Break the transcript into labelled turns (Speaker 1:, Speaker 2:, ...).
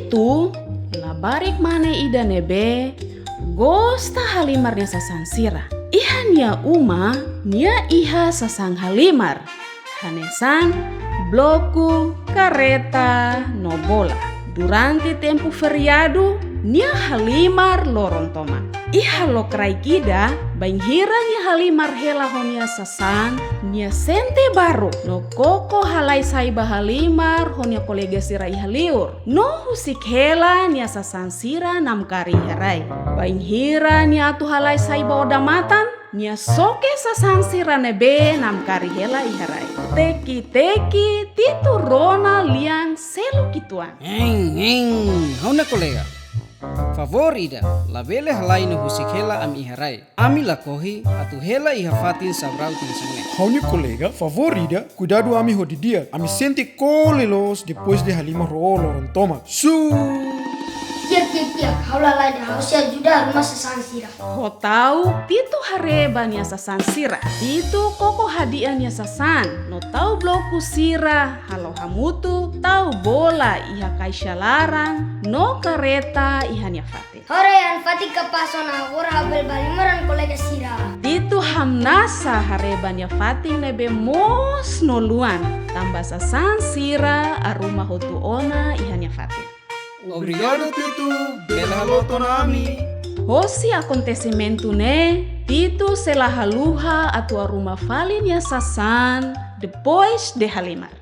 Speaker 1: Titu labarik mane ida nebe gosta halimarnya sasang sira. Iha nia uma nia iha sasang halimar. Hanesan bloku kareta nobola. Durante tempo feriado nia halimar lorontoma. Iha lo krai gida banghira nia halimar hela honia sasan nia sente baru no koko halai saiba halimar honia kolega sira iha liur no husik hela nia sasan sira nam kari herai banghira nia atu halai saiba odamatan nia soke sasan sira nebe nam kari hela iharai teki titu rona liang selu kituan
Speaker 2: hauna kolega favor ida la vele halai no husik hela ami iharai ami la kohi atu hela iha fatin sabrau tin sangue
Speaker 3: Hauni colega, favorida, cuidado ami hodidia. Ami sente colelos depois de halima rolo toma.
Speaker 4: Tiap, haulalai de hausia juda rumah sasang sira.
Speaker 1: ho tau titu hareba nia sasan sira titu koko hadiah nia sasan no tau bloku sira halo hamutu tau bola iha kaisha larang no kareta iha nia fatin
Speaker 4: Hore an fatik kapasona ora habel balimaran kolega sira.
Speaker 1: Titu hamnasa harebanya fating nebe mos no luan tambah sasan sira aruma hotu ona ihanya fatin.
Speaker 2: obrigado Titu bela haloto nami
Speaker 1: Hosi acontecimento ne Titu sela haluha atua rumah falin ya sasan depois de halimar.